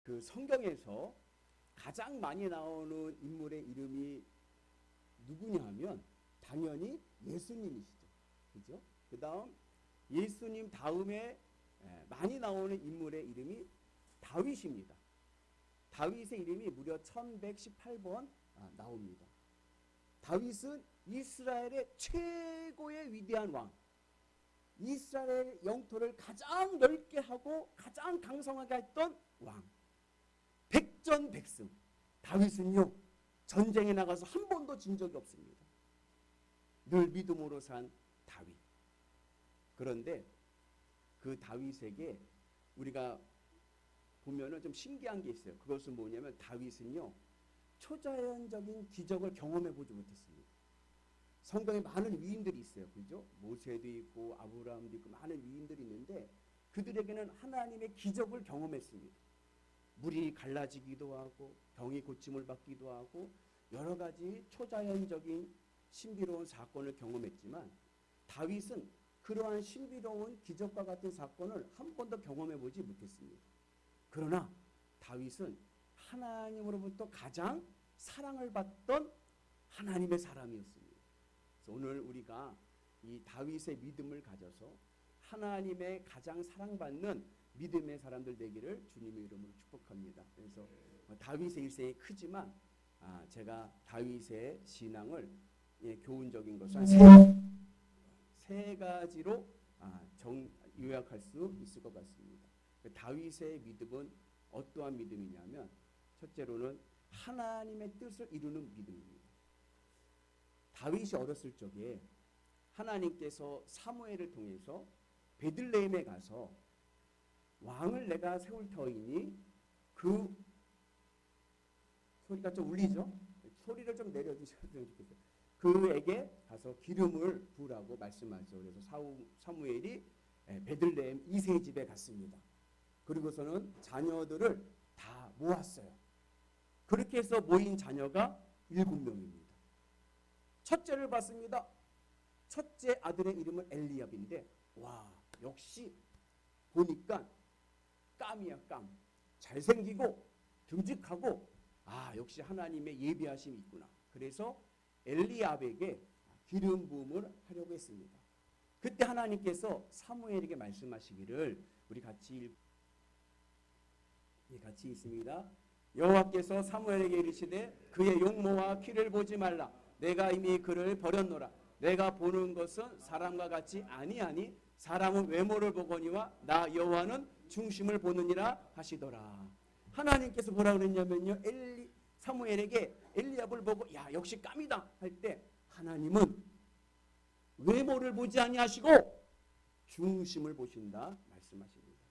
그 성경에서 가장 많이 나오는 인물의 이름이 누구냐 하면 당연히 예수님이시죠. 그죠? 그 다음 예수님 다음에 많이 나오는 인물의 이름이 다윗입니다. 다윗의 이름이 무려 1118번 나옵니다. 다윗은 이스라엘의 최고의 위대한 왕, 이스라엘 영토를 가장 넓게 하고 가장 강성하게 했던 왕, 백전백승. 다윗은요 전쟁에 나가서 한 번도 진 적이 없습니다. 늘 믿음으로 산 다윗. 그런데 그 다윗에게 우리가 보면은 좀 신기한 게 있어요. 그것은 뭐냐면 다윗은요 초자연적인 기적을 경험해 보지 못했습니다. 성경에 많은 위인들이 있어요. 그죠? 모세도 있고 아브라함도 있고 많은 위인들이 있는데 그들에게는 하나님의 기적을 경험했습니다. 물이 갈라지기도 하고 병이 고침을 받기도 하고 여러 가지 초자연적인 신비로운 사건을 경험했지만 다윗은 그러한 신비로운 기적과 같은 사건을 한 번도 경험해 보지 못했습니다. 그러나 다윗은 하나님으로부터 가장 사랑을 받던 하나님의 사람이었습니다. 그래서 오늘 우리가 이 다윗의 믿음을 가져서 하나님의 가장 사랑받는 믿음의 사람들 되기를 주님의 이름으로 축복합니다. 그래서 다윗의 일생이 크지만 제가 다윗의 신앙을 교훈적인 것을 세 가지로 요약할 수 있을 것 같습니다. 다윗의 믿음은 어떠한 믿음이냐면 첫째로는 하나님의 뜻을 이루는 믿음입니다. 다윗이 어렸을 적에 하나님께서 사무엘을 통해서 베들레헴에 가서 왕을 내가 세울 터이니 그 소리가 좀 울리죠? 소리를 좀 내려주셨으면 좋겠어요. 그에게 가서 기름을 부으라고 말씀하죠. 그래서 사무엘이 베들레헴 이새의 집에 갔습니다. 그리고서는 자녀들을 다 모았어요. 그렇게 해서 모인 자녀가 7명입니다. 첫째를 봤습니다. 첫째 아들의 이름은 엘리압인데 와 역시 보니까 깜이야 깜. 잘생기고 듬직하고 역시 하나님의 예비하심이 있구나. 그래서 엘리압에게 기름 부음을 하려고 했습니다. 그때 하나님께서 사무엘에게 말씀하시기를 우리 같이 있습니다. 여호와께서 사무엘에게 이르시되 그의 용모와 키를 보지 말라. 내가 이미 그를 버렸노라. 내가 보는 것은 사람과 같이 아니하니 사람은 외모를 보거니와 나 여호와는 중심을 보느니라 하시더라. 하나님께서 뭐라 그랬냐면요. 사무엘에게 엘리압을 보고 야 역시 깜이다 할 때 하나님은 외모를 보지 아니하시고 중심을 보신다 말씀하십니다.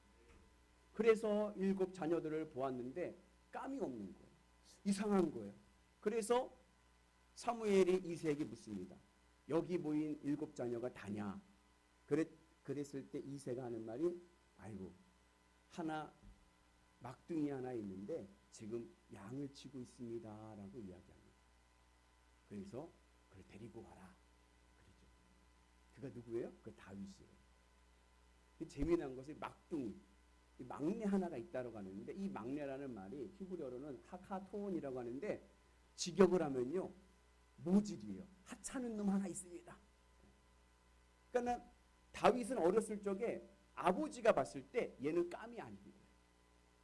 그래서 7 자녀들을 보았는데 깜이 없는 거예요. 이상한 거예요. 그래서 사무엘이 이새에게 묻습니다. 여기 모인 7 자녀가 다냐? 그랬을 때 이새가 하는 말이 아이고 하나 막둥이 하나 있는데 지금 양을 치고 있습니다 라고 이야기합니다. 그래서 그를 데리고 와라 그러죠. 그가 누구예요? 그 다윗이에요. 재미난 것이 막둥이 막내 하나가 있다고 하는데 이 막내라는 말이 히브리어로는 하카토온이라고 하는데 직역을 하면요 모질이에요. 하찮은 놈 하나 있습니다. 그러니까 다윗은 어렸을 적에 아버지가 봤을 때 얘는 깜이 아닌 거예요.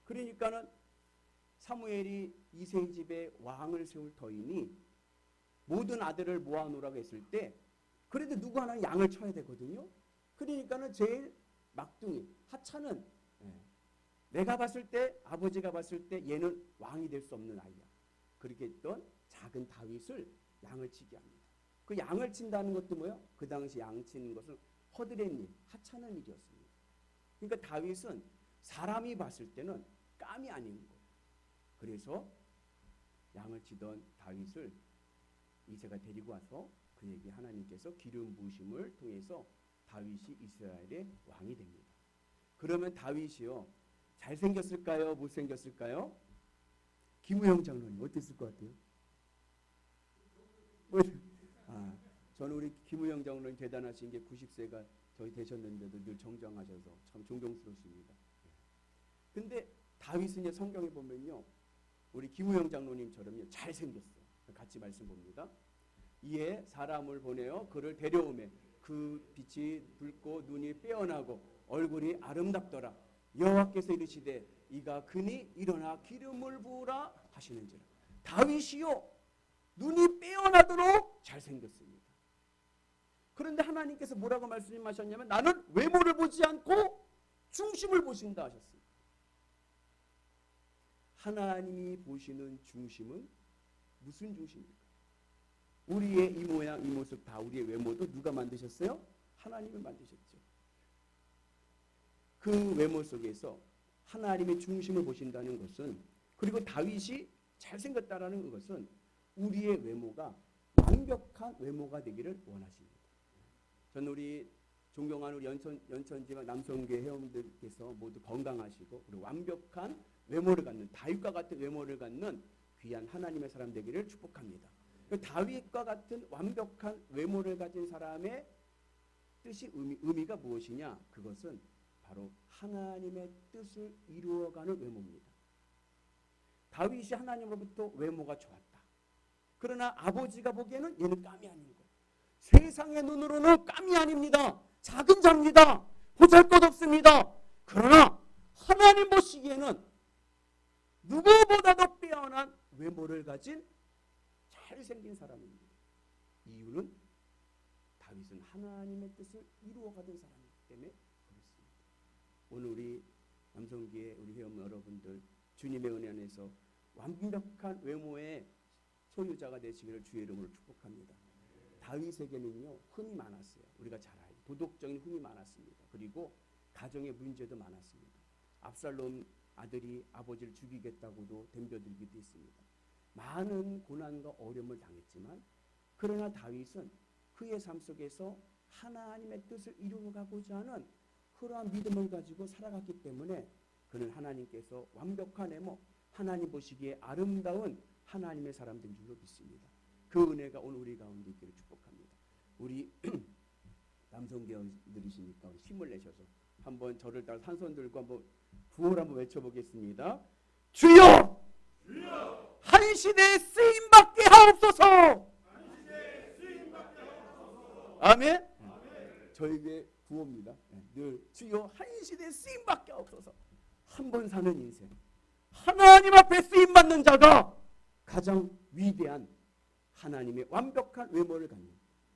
그러니까는 사무엘이 이새의 집에 왕을 세울 터이니 모든 아들을 모아놓으라고 했을 때 그래도 누구 하나는 양을 쳐야 되거든요. 그러니까는 제일 막둥이 하찮은 내가 봤을 때 아버지가 봤을 때 얘는 왕이 될 수 없는 아이야. 그렇게 했던 작은 다윗을 양을 치게 합니다. 그 양을 친다는 것도 뭐예요? 그 당시 양 치는 것은 허드렛 일, 하찮은 일이었습니다. 그러니까 다윗은 사람이 봤을 때는 깜이 아닌 거예요. 그래서 양을 치던 다윗을 이새가 데리고 와서 그에게 하나님께서 기름 부으심을 통해서 다윗이 이스라엘의 왕이 됩니다. 그러면 다윗이요 잘생겼을까요? 못생겼을까요? 김우영 장로님 어땠을 것 같아요? 저는 우리 김우영 장로님 대단하신 게 90세가 저희 되셨는데도 늘 정정하셔서 참 존경스럽습니다. 근데 다윗은 성경에 보면요, 우리 김우영 장로님처럼요 잘생겼어요. 같이 말씀 봅니다. 이에 사람을 보내어 그를 데려오매 그 빛이 붉고 눈이 빼어나고 얼굴이 아름답더라. 여호와께서 이르시되 이가 그니 일어나 기름을 부으라 하시는지라. 다윗이요 눈이 빼어나도록 잘생겼습니다. 그런데 하나님께서 뭐라고 말씀하셨냐면 나는 외모를 보지 않고 중심을 보신다 하셨습니다. 하나님이 보시는 중심은 무슨 중심입니까? 우리의 이 모양 이 모습 다 우리의 외모도 누가 만드셨어요? 하나님이 만드셨죠. 그 외모 속에서 하나님의 중심을 보신다는 것은, 그리고 다윗이 잘생겼다라는 것은 우리의 외모가 완벽한 외모가 되기를 원하십니다. 저는 우리 존경하는 우리 연천지방 남성교회 회원들께서 모두 건강하시고 그리고 완벽한 외모를 갖는, 다윗과 같은 외모를 갖는 귀한 하나님의 사람 되기를 축복합니다. 다윗과 같은 완벽한 외모를 가진 사람의 뜻이 의미가 무엇이냐? 그것은 바로 하나님의 뜻을 이루어가는 외모입니다. 다윗이 하나님으로부터 외모가 좋았다. 그러나 아버지가 보기에는 얘는 깜이 아닌 거예요. 세상의 눈으로는 깜이 아닙니다. 작은 자입니다. 보잘것없습니다. 그러나 하나님 보시기에는 누구보다도 빼어난 외모를 가진 잘생긴 사람입니다. 이유는 다윗은 하나님의 뜻을 이루어가던 사람이기 때문에 그렇습니다. 오늘 우리 남성교회 우리 회원 여러분들 주님의 은혜 안에서 완벽한 외모의 소유자가 되시기를 주의 이름으로 축복합니다. 다윗에게는요 흠이 많았어요. 우리가 잘 알죠. 도덕적인 흠이 많았습니다. 그리고 가정의 문제도 많았습니다. 압살롬 아들이 아버지를 죽이겠다고도 덤벼들기도 했습니다. 많은 고난과 어려움을 당했지만 그러나 다윗은 그의 삶 속에서 하나님의 뜻을 이루어가고자 하는 그러한 믿음을 가지고 살아갔기 때문에 그는 하나님께서 완벽한 외모, 하나님 보시기에 아름다운 하나님의 사람 된 줄로 믿습니다. 그 은혜가 오늘 우리 가운데 있기를 축복합니다. 우리 남성교원들이시니까 힘을 내셔서 한번 저를 따라 한 손 들고 한번 구호를 한번 외쳐보겠습니다. 주여! 주여! 한 시대에 쓰임받게 하옵소서! 아멘? 아멘. 저에게 구호입니다. 늘 주여 한 시대에 쓰임받게 하옵소서. 한 번 사는 인생, 하나님 앞에 쓰임받는 자가 가장 위대한 하나님의 완벽한 외모를 갖는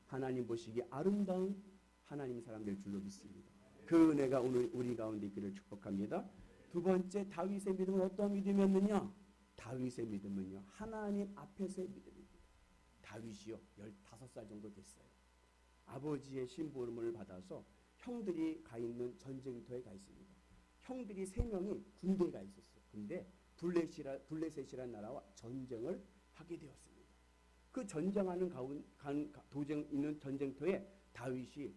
하나님 보시기에 아름다운 하나님 사람 될 줄로 믿습니다. 그 은혜가 오늘 우리 가운데 있기를 축복합니다. 두 번째, 다윗의 믿음은 어떤 믿음이었느냐? 다윗의 믿음은요 하나님 앞에서의 믿음입니다. 다윗이요 15살 정도 됐어요. 아버지의 심부름을 받아서 형들이 가 있는 전쟁터에 가 있습니다. 형들이 3명이 군대에 가 있었어요. 근데 블레셋이라는 나라와 전쟁을 하게 되었습니다. 그 전쟁하는 도쟁 있는 전쟁터에 다윗이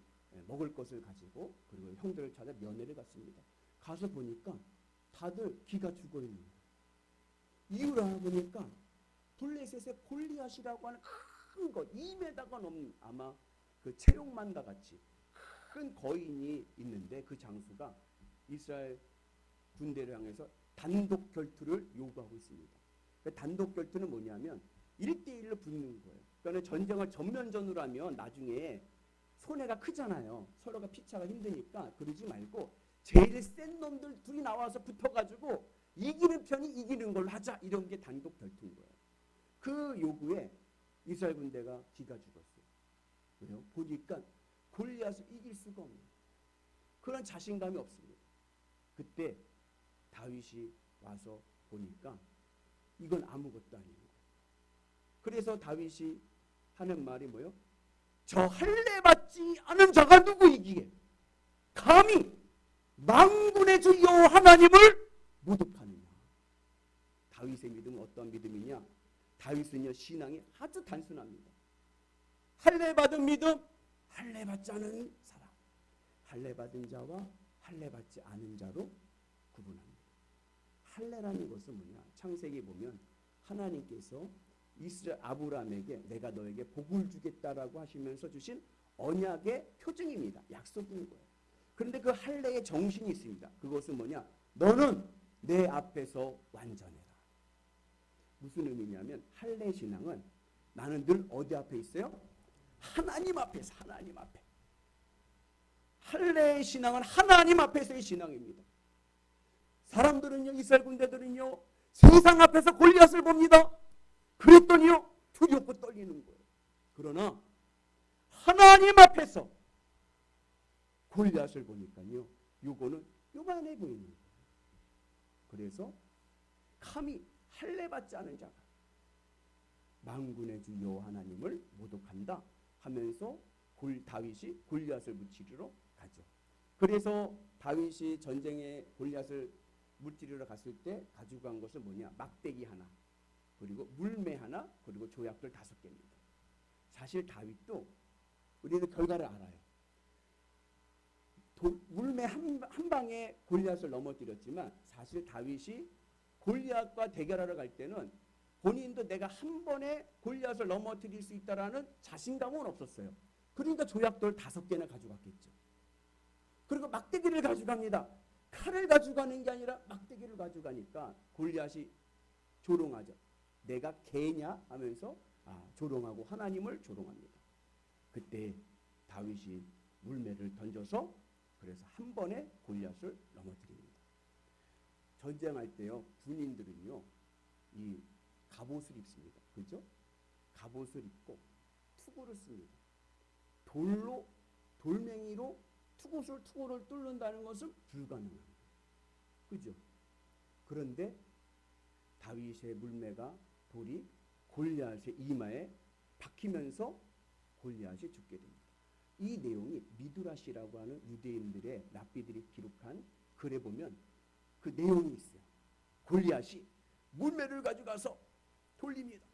먹을 것을 가지고 그리고 형들을 찾아 면회를 갔습니다. 가서 보니까 다들 기가 죽어 있는 거예요. 이유를 알아보니까 블레셋의 골리앗이라고 하는 큰 거 2m가 넘는 아마 그 체력만과 같이 큰 거인이 있는데 그 장수가 이스라엘 군대를 향해서 단독 결투를 요구하고 있습니다. 그 단독 결투는 뭐냐면 1대1로 붙는 거예요. 그러니까 전쟁을 전면전으로 하면 나중에 손해가 크잖아요. 서로가 피차가 힘드니까 그러지 말고 제일 센 놈들 둘이 나와서 붙어가지고 이기는 편이 이기는 걸로 하자, 이런 게 단독 결투인 거예요. 그 요구에 이스라엘 군대가 기가 죽었어요. 왜요? 보니까 골리앗을 이길 수가 없는 그런 자신감이 없습니다. 그때 다윗이 와서 보니까 이건 아무것도 아닌 거예요. 그래서 다윗이 하는 말이 뭐예요? 저 할례 받지 않은 자가 누구이기에 감히 만군의 주 여호와 하나님을 모독하느냐. 다윗의 믿음은 어떤 믿음이냐? 다윗은요 신앙이 아주 단순합니다. 할례 받은 믿음, 할례 받지 않은 사람, 할례 받은 자와 할례 받지 않은 자로 구분합니다. 할례라는 것은 뭐냐? 창세기 보면 하나님께서 이스라엘 아브라함에게 내가 너에게 복을 주겠다라고 하시면서 주신 언약의 표징입니다. 약속인 거예요. 그런데 그 할례의 정신이 있습니다. 그것은 뭐냐? 너는 내 앞에서 완전해라. 무슨 의미냐면 할례 신앙은 나는 늘 어디 앞에 있어요? 하나님 앞에서, 하나님 앞에. 할례 신앙은 하나님 앞에서의 신앙입니다. 사람들은요, 이스라엘 군대들은요, 세상 앞에서 골리앗을 봅니다. 그랬더니요, 두렵고 떨리는 거예요. 그러나 하나님 앞에서 골리앗을 보니까요, 요거는 요만해 보이는 거예요. 그래서 감히 할례 받지 않은 자가 만군의 주 여호와 하나님을 모독한다 하면서 다윗이 골리앗을 무찌르러 가죠. 그래서 다윗이 전쟁에 골리앗을 무찌르러 갔을 때 가지고 간 것은 뭐냐? 막대기 하나, 그리고 물매 하나, 그리고 조약돌 5개입니다. 사실 다윗도 우리는 결과를 알아요. 물매 한 방에 골리앗을 넘어뜨렸지만 사실 다윗이 골리앗과 대결하러 갈 때는 본인도 내가 한 번에 골리앗을 넘어뜨릴 수 있다라는 자신감은 없었어요. 그러니까 조약돌 5개나 가져갔겠죠. 그리고 막대기를 가져갑니다. 칼을 가져가는 게 아니라 막대기를 가져가니까 골리앗이 조롱하죠. 내가 개냐 하면서 조롱하고 하나님을 조롱합니다. 그때 다윗이 물매를 던져서 그래서 한 번에 골리앗을 넘어뜨립니다. 전쟁할 때요, 군인들은요, 이 갑옷을 입습니다. 그죠? 갑옷을 입고 투구를 씁니다. 돌멩이로 투구를 뚫는다는 것은 불가능합니다. 그죠? 그런데 다윗의 물매가 돌이 골리앗의 이마에 박히면서 골리앗이 죽게 됩니다. 이 내용이 미드라시라고 하는 유대인들의 랍비들이 기록한 글에 보면 그 내용이 있어요. 골리앗이 물매를 가져가서 돌립니다.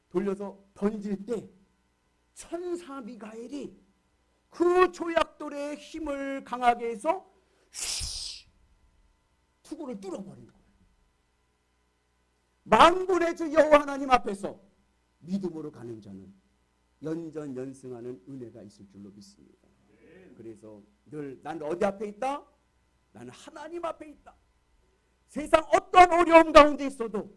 돌려서 던질 때 천사 미가엘이 그 조약돌의 힘을 강하게 해서 투구를 뚫어버린 거예요. 만군의 주 여호와 하나님 앞에서 믿음으로 가는 자는 연전연승하는 은혜가 있을 줄로 믿습니다. 그래서 늘 난 어디 앞에 있다? 나는 하나님 앞에 있다. 세상 어떤 어려움 가운데 있어도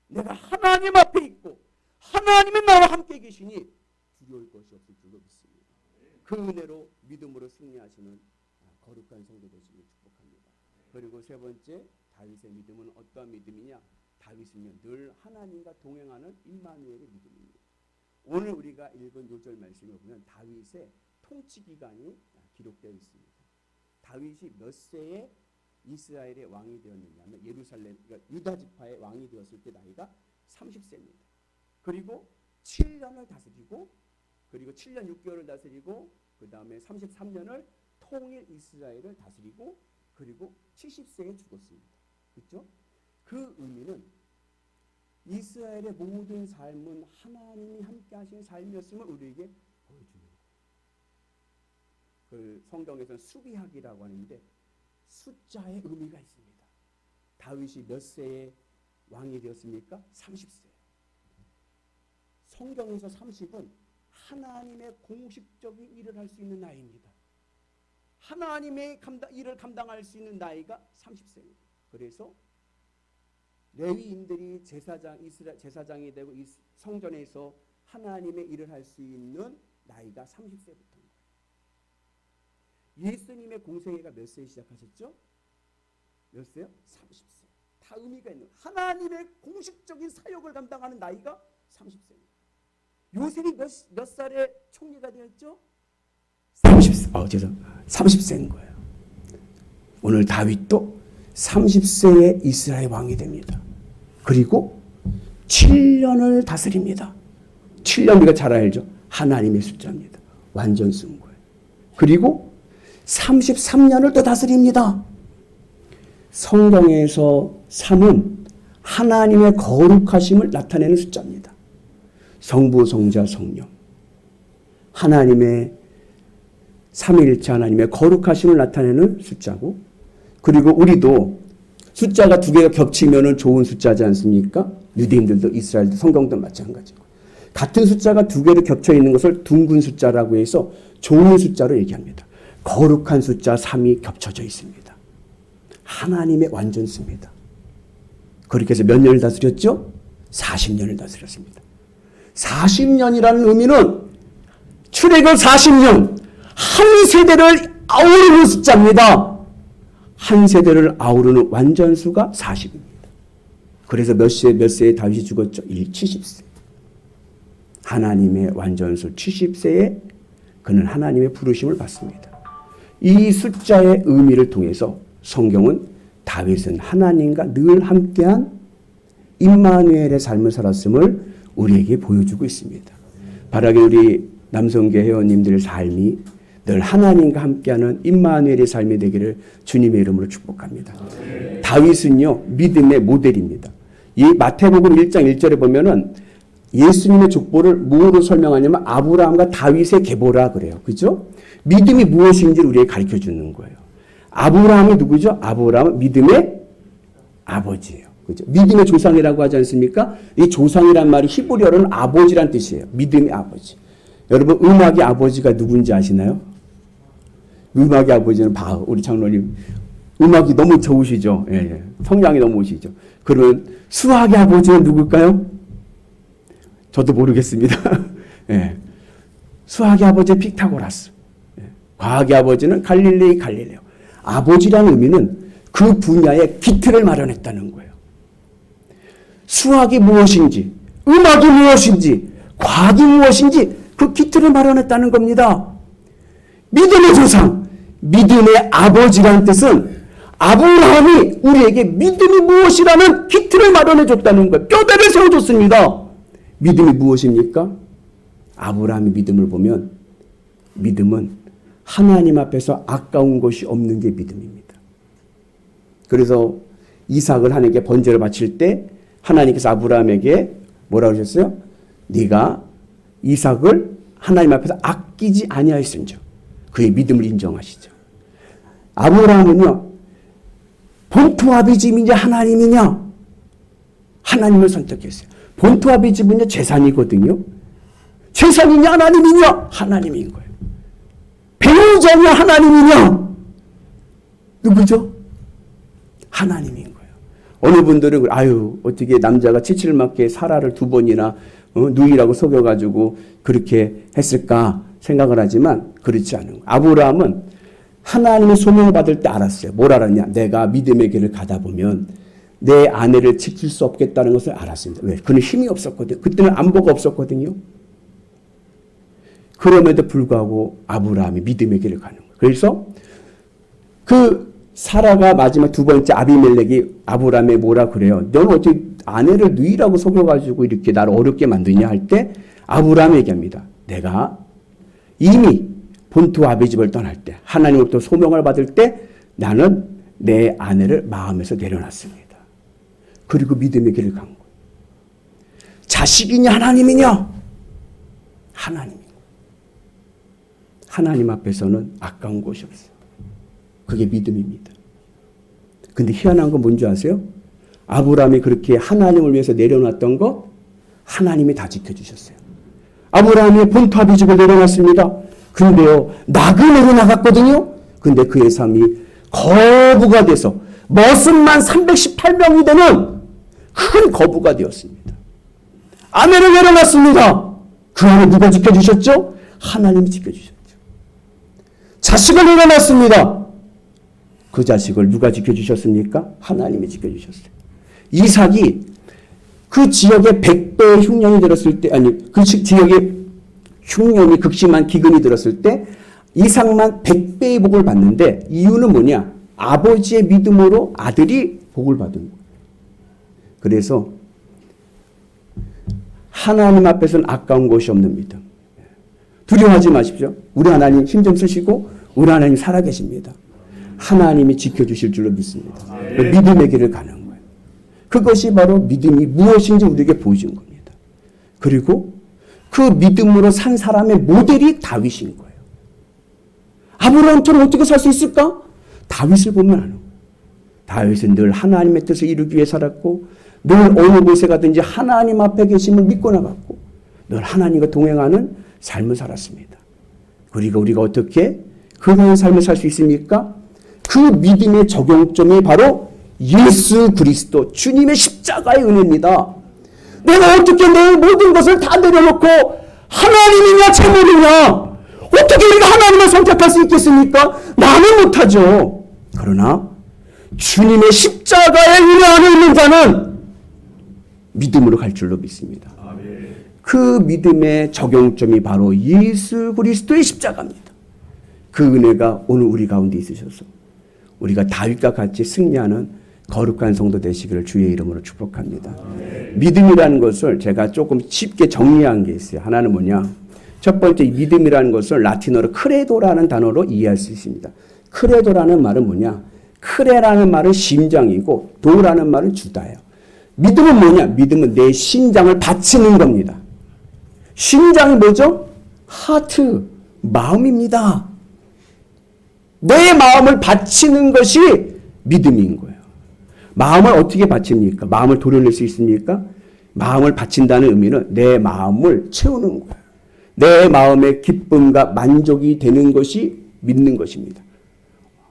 내가 하나님 앞에 있고 하나님이 나와 함께 계시니 두려울 것이 없을 줄로 믿습니다. 그 은혜로 믿음으로 승리하시는 거룩한 성도 되시길 축복합니다. 그리고 세 번째, 다윗의 믿음은 어떠한 믿음이냐? 다윗은요, 늘 하나님과 동행하는 임마누엘의 믿음입니다. 오늘 우리가 읽은 요절 말씀을 보면 다윗의 통치 기간이 기록되어 있습니다. 다윗이 몇 세에 이스라엘의 왕이 되었느냐면 예루살렘, 그러니까 유다 지파의 왕이 되었을 때 나이가 30세입니다. 그리고 7년을 다스리고, 그리고 7년 6개월을 다스리고, 그 다음에 33년을 통일 이스라엘을 다스리고, 그리고 70세에 죽었습니다. 그렇죠? 그 의미는 이스라엘의 모든 삶은 하나님이 함께 하시는 삶이었음을 우리에게 보여주는 거예요. 그 성경에서는 수비학이라고 하는데 숫자의 의미가 있습니다. 다윗이 몇 세에 왕이 되었습니까? 30세. 성경에서 30은 하나님의 공식적인 일을 할 수 있는 나이입니다. 하나님의 일을 감당할 수 있는 나이가 30세입니다. 그래서 레위인들이 제사장이 되고 이 성전에서 하나님의 일을 할 수 있는 나이가 30세부터인 거예요. 예수님의 공생애가 몇 세에 시작하셨죠? 몇 세요? 30세. 다 의미가 있는, 하나님의 공식적인 사역을 감당하는 나이가 30세입니다. 요셉이 몇 살에 총리가 되었죠? 30세인 거예요. 오늘 다윗도 30세에 이스라엘 왕이 됩니다. 그리고 7년을 다스립니다. 7년 우리가 잘 알죠? 하나님의 숫자입니다. 완전 승고예요. 그리고 33년을 또 다스립니다. 성경에서 3은 하나님의 거룩하심을 나타내는 숫자입니다. 성부, 성자, 성령. 하나님의 삼위일체 하나님의 거룩하심을 나타내는 숫자고, 그리고 우리도 숫자가 2개가 겹치면 좋은 숫자지 않습니까? 유대인들도 이스라엘도 성경도 마찬가지고, 같은 숫자가 2개로 겹쳐 있는 것을 둥근 숫자라고 해서 좋은 숫자로 얘기합니다. 거룩한 숫자 3이 겹쳐져 있습니다. 하나님의 완전수입니다. 그렇게 해서 몇 년을 다스렸죠? 40년을 다스렸습니다. 40년이라는 의미는 출애굽 40년, 한 세대를 아우르는 숫자입니다. 한 세대를 아우르는 완전수가 40입니다. 그래서 몇 세에 다윗이 죽었죠? 70세. 하나님의 완전수 70세에 그는 하나님의 부르심을 받습니다. 이 숫자의 의미를 통해서 성경은 다윗은 하나님과 늘 함께한 임마누엘의 삶을 살았음을 우리에게 보여주고 있습니다. 바라기 우리 남성계 회원님들의 삶이 늘 하나님과 함께하는 임마누엘의 삶이 되기를 주님의 이름으로 축복합니다. 다윗은요, 믿음의 모델입니다. 이 마태복음 1장 1절에 보면은 예수님의 족보를 뭐로 설명하냐면 아브라함과 다윗의 계보라 그래요. 그죠? 믿음이 무엇인지를 우리에게 가르쳐 주는 거예요. 아브라함이 누구죠? 아브라함은 믿음의 아버지예요. 그죠? 믿음의 조상이라고 하지 않습니까? 이 조상이란 말이 히브리어로는 아버지란 뜻이에요. 믿음의 아버지. 여러분, 음악의 아버지가 누군지 아시나요? 음악의 아버지는 우리 장로님 음악이 너무 좋으시죠? 예. 성량이 너무 오시죠? 그러면 수학의 아버지는 누굴까요? 저도 모르겠습니다. 예. 수학의 아버지는 피타고라스. 예. 과학의 아버지는 갈릴레오. 아버지라는 의미는 그 분야의 기틀을 마련했다는 거예요. 수학이 무엇인지, 음악이 무엇인지, 과학이 무엇인지 그 기틀을 마련했다는 겁니다. 믿음의 조상, 믿음의 아버지라는 뜻은 아브라함이 우리에게 믿음이 무엇이라는 기틀을 마련해 줬다는 거예요. 뼈대를 세워줬습니다. 믿음이 무엇입니까? 아브라함의 믿음을 보면 믿음은 하나님 앞에서 아까운 것이 없는 게 믿음입니다. 그래서 이삭을 하나님께 번제를 바칠 때 하나님께서 아브라함에게 뭐라고 하셨어요? 네가 이삭을 하나님 앞에서 아끼지 아니하였은즉 그의 믿음을 인정하시죠. 아브라함은요, 본토 아비집이냐 하나님이냐? 하나님을 선택했어요. 본토 아비집은요 재산이거든요. 재산이냐 하나님이냐? 하나님인 거예요. 배우자냐 하나님이냐? 누구죠? 하나님인 거예요. 어느 분들은 어떻게 남자가 치칠 맞게 사라를 2번이나 누이라고 속여가지고 그렇게 했을까 생각을 하지만 그렇지 않은 거예요. 아브라함은 하나님의 소명을 받을 때 알았어요. 뭘 알았냐? 내가 믿음의 길을 가다 보면 내 아내를 지킬 수 없겠다는 것을 알았습니다. 왜? 그는 힘이 없었거든요. 그때는 안보가 없었거든요. 그럼에도 불구하고 아브라함이 믿음의 길을 가는 거예요. 그래서 그 사라가 마지막 2번째 아비멜렉이 아브라함에 뭐라 그래요? 너는 어떻게 아내를 누이라고 속여가지고 이렇게 나를 어렵게 만드냐 할 때 아브라함이 얘기합니다. 내가 이미 본토 아비집을 떠날 때 하나님으로부터 소명을 받을 때 나는 내 아내를 마음에서 내려놨습니다. 그리고 믿음의 길을 간 거예요. 자식이냐 하나님이냐? 하나님이고 하나님 앞에서는 아까운 것이 없어요. 그게 믿음입니다. 근데 희한한 건 뭔지 아세요? 아브라함이 그렇게 하나님을 위해서 내려놨던 거 하나님이 다 지켜주셨어요. 아브라함이 본토 아비집을 내려놨습니다. 근데요, 나그네로 나갔거든요. 근데 그의 삶이 거부가 돼서 머슴만 318명이 되는 큰 거부가 되었습니다. 아내를 내려놨습니다. 그 안에 누가 지켜주셨죠? 하나님이 지켜주셨죠. 자식을 내려놨습니다. 그 자식을 누가 지켜주셨습니까? 하나님이 지켜주셨어요. 이삭이 그 지역에 100배의 흉년이 들었을 때, 그 지역에 흉년이 극심한 기근이 들었을 때 이삭만 100배의 복을 받는데 이유는 뭐냐? 아버지의 믿음으로 아들이 복을 받은 거예요. 그래서 하나님 앞에서는 아까운 것이 없는 믿음. 두려워하지 마십시오. 우리 하나님 힘 좀 쓰시고 우리 하나님 살아계십니다. 하나님이 지켜주실 줄로 믿습니다. 믿음의 길을 가는 거예요. 그것이 바로 믿음이 무엇인지 우리에게 보여준 겁니다. 그리고 그 믿음으로 산 사람의 모델이 다윗인 거예요. 아브라함처럼 어떻게 살 수 있을까? 다윗을 보면 아는 거예요. 다윗은 늘 하나님의 뜻을 이루기 위해 살았고 늘 어느 곳에 가든지 하나님 앞에 계심을 믿고 나갔고 늘 하나님과 동행하는 삶을 살았습니다. 그리고 우리가 어떻게 그런 삶을 살 수 있습니까? 그 믿음의 적용점이 바로 예수 그리스도 주님의 십자가의 은혜입니다. 내가 어떻게 내 모든 것을 다 내려놓고 하나님이냐 재물이냐 어떻게 우리가 하나님을 선택할 수 있겠습니까? 나는 못하죠. 그러나 주님의 십자가의 은혜 안에 있는 자는 믿음으로 갈 줄로 믿습니다. 그 믿음의 적용점이 바로 예수 그리스도의 십자가입니다. 그 은혜가 오늘 우리 가운데 있으셔서 우리가 다윗과 같이 승리하는 거룩한 성도 되시기를 주의 이름으로 축복합니다. 믿음이라는 것을 제가 조금 쉽게 정리한 게 있어요. 하나는 뭐냐? 첫 번째 믿음이라는 것을 라틴어로 크레도라는 단어로 이해할 수 있습니다. 크레도라는 말은 뭐냐? 크레라는 말은 심장이고 도라는 말은 주다예요. 믿음은 뭐냐? 믿음은 내 심장을 바치는 겁니다. 심장이 뭐죠? 하트, 마음입니다. 내 마음을 바치는 것이 믿음인 거예요. 마음을 어떻게 바칩니까? 마음을 도려낼 수 있습니까? 마음을 바친다는 의미는 내 마음을 채우는 거예요. 내 마음의 기쁨과 만족이 되는 것이 믿는 것입니다.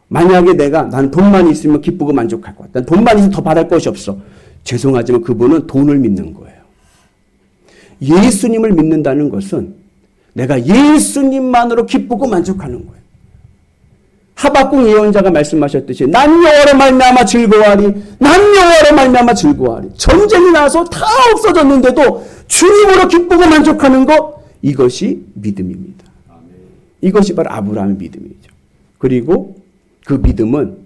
만약에 난 돈만 있으면 기쁘고 만족할 것 같다. 난 돈만 있으면 더 바랄 것이 없어. 죄송하지만 그분은 돈을 믿는 거예요. 예수님을 믿는다는 것은 내가 예수님만으로 기쁘고 만족하는 거예요. 하박국 예언자가 말씀하셨듯이 난 여호와로 말미암아 즐거워하리. 난 여호와로 말미암아 즐거워하리. 전쟁이 나서 다 없어졌는데도 주님으로 기쁘고 만족하는 것, 이것이 믿음입니다. 이것이 바로 아브라함의 믿음이죠. 그리고 그 믿음은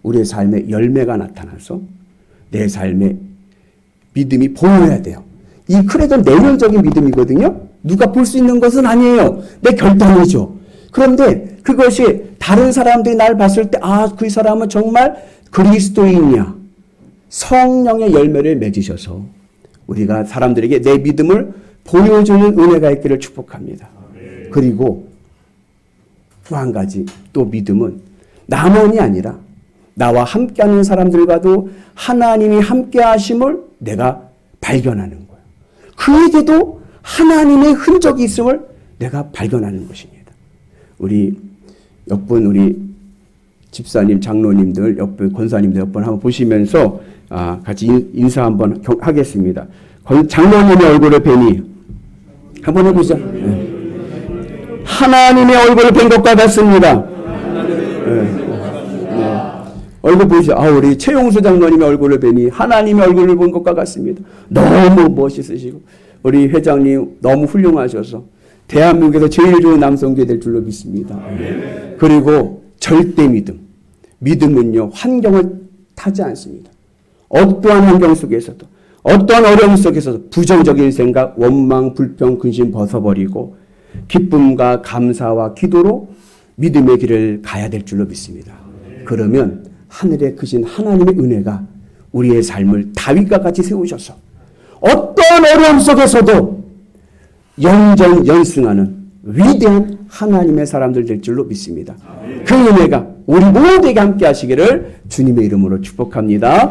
우리의 삶에 열매가 나타나서 내 삶에 믿음이 보여야 돼요. 이 크레도는 내면적인 믿음이거든요. 누가 볼 수 있는 것은 아니에요. 내 결단이죠. 그런데 그것이 다른 사람들이 날 봤을 때 그 사람은 정말 그리스도인이야. 성령의 열매를 맺으셔서 우리가 사람들에게 내 믿음을 보여주는 은혜가 있기를 축복합니다. 그리고 또 한 가지, 또 믿음은 나만이 아니라 나와 함께하는 사람들과도 하나님이 함께하심을 내가 발견하는 거예요. 그에게도 하나님의 흔적이 있음을 내가 발견하는 것입니다. 우리 옆분 우리 집사님, 장로님들, 옆분 권사님들 옆분 한번 보시면서 같이 인사 한번 하겠습니다. 장로님의 얼굴을 뵈니 한번 해보자. 네. 하나님의 얼굴을 뵌 것과 같습니다. 얼굴 보시죠. 우리 최용수 장로님의 얼굴을 뵈니 하나님의 얼굴을 본 것과 같습니다. 너무 멋있으시고 우리 회장님 너무 훌륭하셔서 대한민국에서 제일 좋은 남성교회 될 줄로 믿습니다. 그리고 절대 믿음. 믿음은요, 환경을 타지 않습니다. 어떠한 환경 속에서도, 어떠한 어려움 속에서도 부정적인 생각, 원망, 불평, 근심 벗어버리고 기쁨과 감사와 기도로 믿음의 길을 가야 될 줄로 믿습니다. 그러면 하늘에 크신 하나님의 은혜가 우리의 삶을 다윗과 같이 세우셔서 어떠한 어려움 속에서도 연전연승하는 위대한 하나님의 사람들 될 줄로 믿습니다. 그 은혜가 우리 모두에게 함께 하시기를 주님의 이름으로 축복합니다.